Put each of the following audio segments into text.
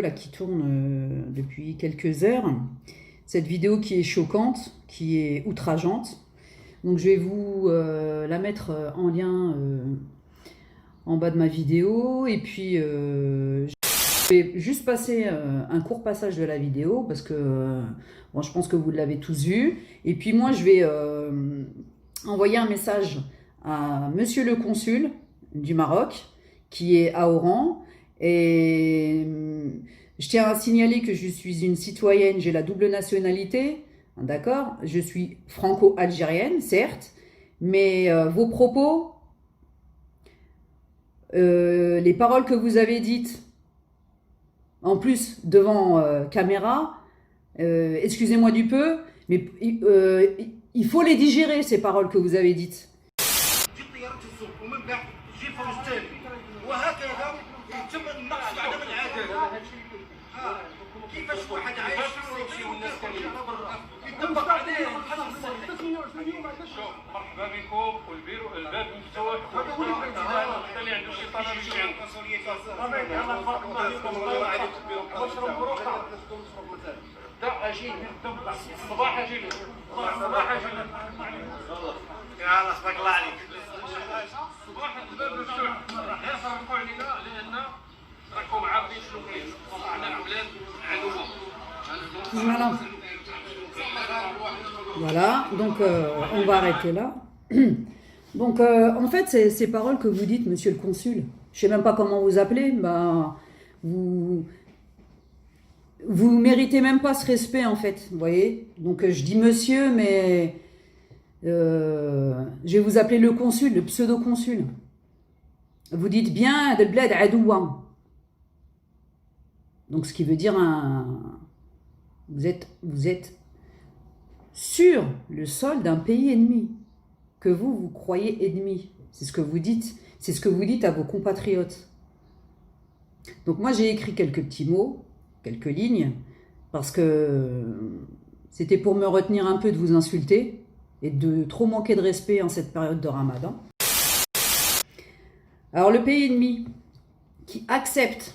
là qui tourne depuis quelques heures. Cette vidéo qui est choquante, qui est outrageante. Donc je vais vous la mettre en lien en bas de ma vidéo. Et puis je vais juste passer un court passage de la vidéo parce que bon, je pense que vous l'avez tous vu. Et puis moi je vais envoyer un message à Monsieur le Consul du Maroc qui est à Oran. Et je tiens à signaler que je suis une citoyenne, j'ai la double nationalité, d'accord? Je suis franco-algérienne, certes, mais vos propos, les paroles que vous avez dites, en plus devant caméra, excusez-moi du peu, mais il faut les digérer, ces paroles que vous avez dites. يتم النقص وعدم العداله. كيفاش واحد عايش في السيتي والناس يطبق عليه شوف مرحبا بكم والبيرو الباب مفتوح اللي عنده شي طلب يجي عند لا اجي الصباح اجي الصباح اجي يلا تبارك الله عليك الصباح الباب مفتوح راح يصرفوا علينا لان راكم عارفين شنو كاين طلعنا اولاد عدوهم. Voilà, donc on va arrêter là. Donc en fait, ces paroles que vous dites, monsieur le consul, je sais même pas comment vous appelez, bah, vous méritez même pas ce respect en fait, vous voyez. Donc je dis monsieur, mais je vais vous appeler le consul, le pseudo-consul. Vous dites bien del bled adoua. Donc ce qui veut dire vous êtes sur le sol d'un pays ennemi, que vous croyez ennemi. C'est ce que vous dites, c'est ce que vous dites à vos compatriotes. Donc moi j'ai écrit quelques petits mots, quelques lignes, parce que c'était pour me retenir un peu de vous insulter et de trop manquer de respect en cette période de Ramadan. Alors le pays ennemi qui accepte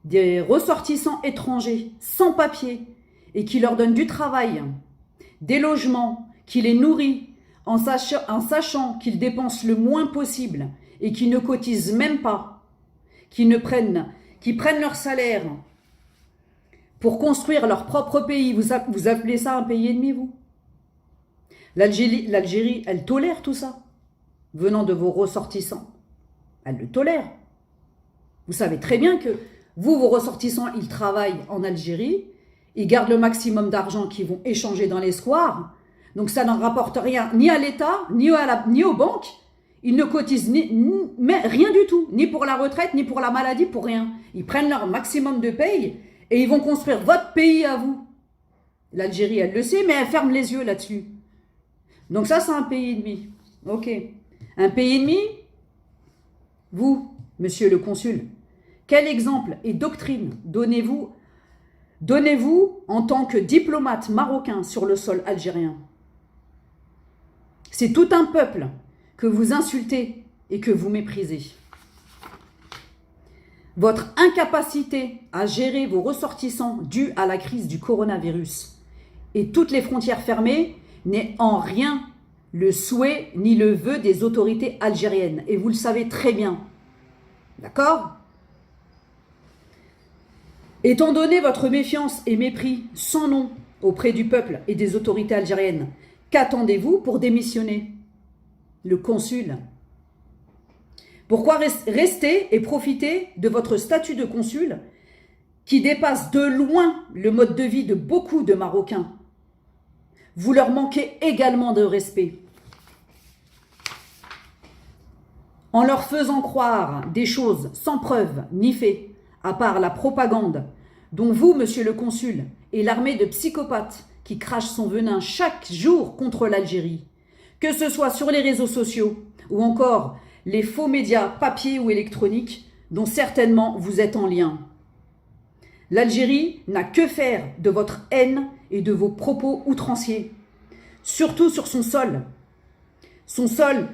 des ressortissants étrangers sans papier et qui leur donne du travail, des logements, qui les nourrit en sachant qu'ils dépensent le moins possible et qui ne cotisent même pas, qui prennent leur salaire pour construire leur propre pays. Vous appelez ça un pays ennemi, vous? L'Algérie, elle tolère tout ça, venant de vos ressortissants. Elle le tolère. Vous savez très bien que vos ressortissants, ils travaillent en Algérie, ils gardent le maximum d'argent qu'ils vont échanger dans les squares, donc ça n'en rapporte rien, ni à l'État, ni aux banques. Ils ne cotisent rien du tout, ni pour la retraite, ni pour la maladie, pour rien. Ils prennent leur maximum de paye et ils vont construire votre pays à vous. L'Algérie, elle le sait, mais elle ferme les yeux là-dessus. Donc ça, c'est un pays ennemi. Ok. Un pays ennemi, vous, monsieur le consul, quel exemple et doctrine donnez-vous en tant que diplomate marocain sur le sol algérien? C'est tout un peuple que vous insultez et que vous méprisez. Votre incapacité à gérer vos ressortissants due à la crise du coronavirus et toutes les frontières fermées n'est en rien le souhait ni le vœu des autorités algériennes. Et vous le savez très bien. D'accord ? Étant donné votre méfiance et mépris sans nom auprès du peuple et des autorités algériennes, qu'attendez-vous pour démissionner? Le consul. Pourquoi rester et profiter de votre statut de consul qui dépasse de loin le mode de vie de beaucoup de Marocains? Vous leur manquez également de respect. En leur faisant croire des choses sans preuve ni fait, à part la propagande dont vous, monsieur le consul, et l'armée de psychopathes qui crachent son venin chaque jour contre l'Algérie, que ce soit sur les réseaux sociaux ou encore les faux médias papier ou électroniques dont certainement vous êtes en lien. L'Algérie n'a que faire de votre haine et de vos propos outranciers, surtout sur son sol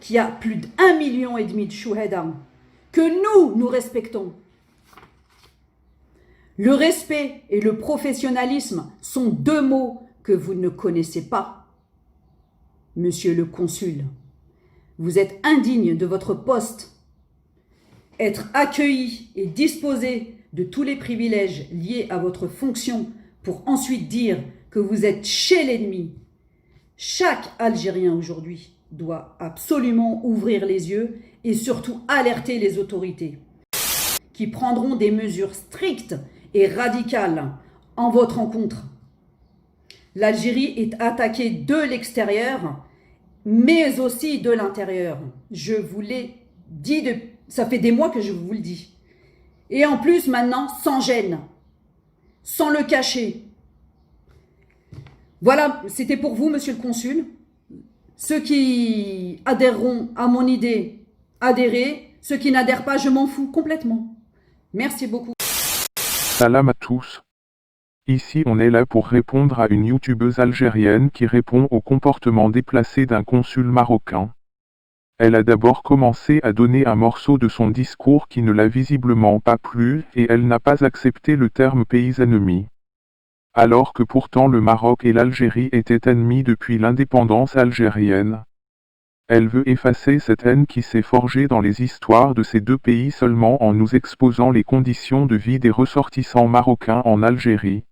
qui a plus d'1,5 million de chouhada, que nous respectons. Le respect et le professionnalisme sont deux mots que vous ne connaissez pas. Monsieur le consul, vous êtes indigne de votre poste. Être accueilli et disposé de tous les privilèges liés à votre fonction pour ensuite dire que vous êtes chez l'ennemi. Chaque Algérien aujourd'hui doit absolument ouvrir les yeux et surtout alerter les autorités qui prendront des mesures strictes et radicales en votre encontre. L'Algérie est attaquée de l'extérieur, mais aussi de l'intérieur. Je vous l'ai dit, ça fait des mois que je vous le dis. Et en plus, maintenant, sans gêne, sans le cacher. Voilà, c'était pour vous, monsieur le consul. Ceux qui adhéreront à mon idée, adhérez. Ceux qui n'adhèrent pas, je m'en fous complètement. Merci beaucoup. Salam à tous. Ici on est là pour répondre à une youtubeuse algérienne qui répond au comportement déplacé d'un consul marocain. Elle a d'abord commencé à donner un morceau de son discours qui ne l'a visiblement pas plu et elle n'a pas accepté le terme pays ennemi. Alors que pourtant le Maroc et l'Algérie étaient ennemis depuis l'indépendance algérienne. Elle veut effacer cette haine qui s'est forgée dans les histoires de ces deux pays seulement en nous exposant les conditions de vie des ressortissants marocains en Algérie.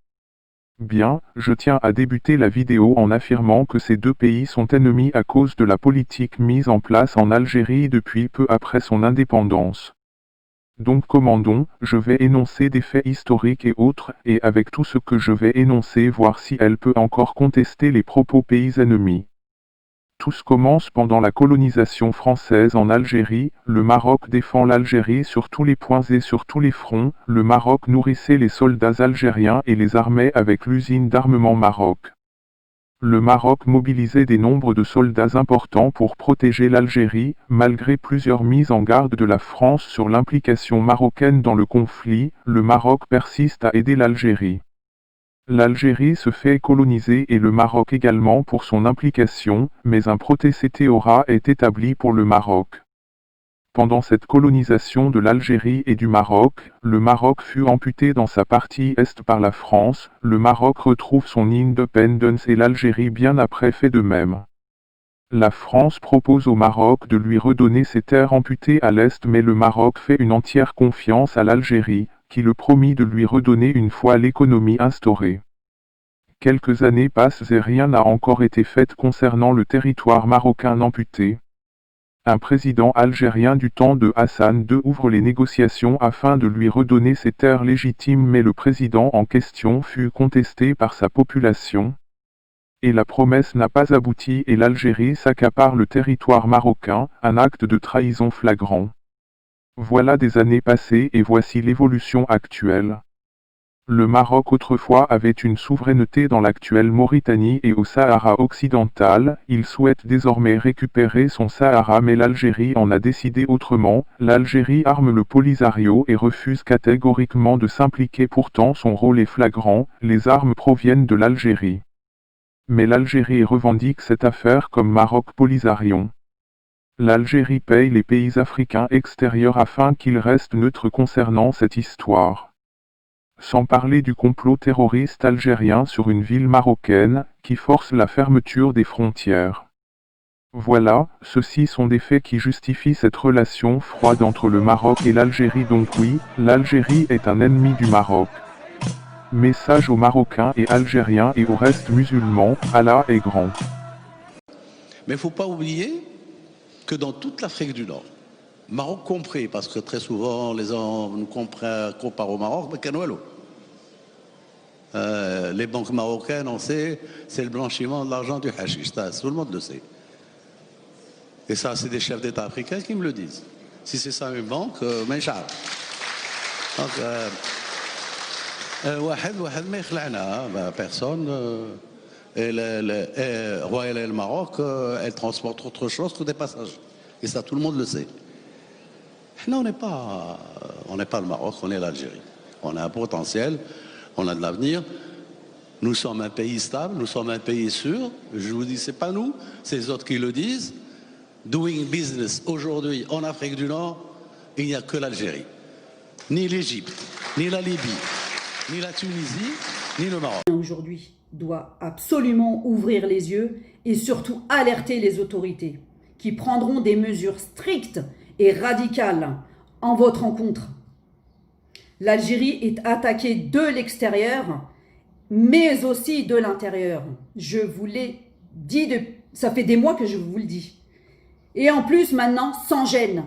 Bien, je tiens à débuter la vidéo en affirmant que ces deux pays sont ennemis à cause de la politique mise en place en Algérie depuis peu après son indépendance. Donc commandons, je vais énoncer des faits historiques et autres, et avec tout ce que je vais énoncer voir si elle peut encore contester les propos pays ennemis. Tout commence pendant la colonisation française en Algérie, le Maroc défend l'Algérie sur tous les points et sur tous les fronts, le Maroc nourrissait les soldats algériens et les armait avec l'usine d'armement Maroc. Le Maroc mobilisait des nombres de soldats importants pour protéger l'Algérie, malgré plusieurs mises en garde de la France sur l'implication marocaine dans le conflit, le Maroc persiste à aider l'Algérie. L'Algérie se fait coloniser et le Maroc également pour son implication, mais un protectorat est établi pour le Maroc. Pendant cette colonisation de l'Algérie et du Maroc, le Maroc fut amputé dans sa partie est par la France, le Maroc retrouve son independence et l'Algérie bien après fait de même. La France propose au Maroc de lui redonner ses terres amputées à l'est mais le Maroc fait une entière confiance à l'Algérie, qui le promit de lui redonner une fois l'économie instaurée. Quelques années passent et rien n'a encore été fait concernant le territoire marocain amputé. Un président algérien du temps de Hassan II ouvre les négociations afin de lui redonner ses terres légitimes mais le président en question fut contesté par sa population. Et la promesse n'a pas abouti et l'Algérie s'accapare le territoire marocain, un acte de trahison flagrant. Voilà des années passées et voici l'évolution actuelle. Le Maroc autrefois avait une souveraineté dans l'actuelle Mauritanie et au Sahara occidental, il souhaite désormais récupérer son Sahara mais l'Algérie en a décidé autrement, l'Algérie arme le Polisario et refuse catégoriquement de s'impliquer pourtant son rôle est flagrant, les armes proviennent de l'Algérie. Mais l'Algérie revendique cette affaire comme Maroc Polisario. L'Algérie paye les pays africains extérieurs afin qu'ils restent neutres concernant cette histoire. Sans parler du complot terroriste algérien sur une ville marocaine, qui force la fermeture des frontières. Voilà, ceux-ci sont des faits qui justifient cette relation froide entre le Maroc et l'Algérie donc oui, l'Algérie est un ennemi du Maroc. Message aux Marocains et Algériens et au reste musulmans, Allah est grand. Mais il ne faut pas oublier que dans toute l'Afrique du Nord, Maroc compris, parce que très souvent les gens nous comparent au Maroc, mais Canouelo. Les banques marocaines, on sait, c'est le blanchiment de l'argent du hashish, ça, tout le monde le sait. Et ça, c'est des chefs d'État africains qui me le disent. Si c'est ça une banque, menchar. Donc, personne. Royal Air Maroc, elle transporte autre chose que des passagers. Et ça, tout le monde le sait. Là, on n'est pas le Maroc, on est l'Algérie. On a un potentiel, on a de l'avenir. Nous sommes un pays stable, nous sommes un pays sûr. Je vous dis, c'est pas nous, c'est les autres qui le disent. Doing business aujourd'hui en Afrique du Nord, il n'y a que l'Algérie. Ni l'Égypte, ni la Libye, ni la Tunisie, ni le Maroc. Aujourd'hui doit absolument ouvrir les yeux et surtout alerter les autorités qui prendront des mesures strictes et radicales en votre encontre. L'Algérie est attaquée de l'extérieur, mais aussi de l'intérieur. Je vous l'ai dit, ça fait des mois que je vous le dis. Et en plus, maintenant, sans gêne.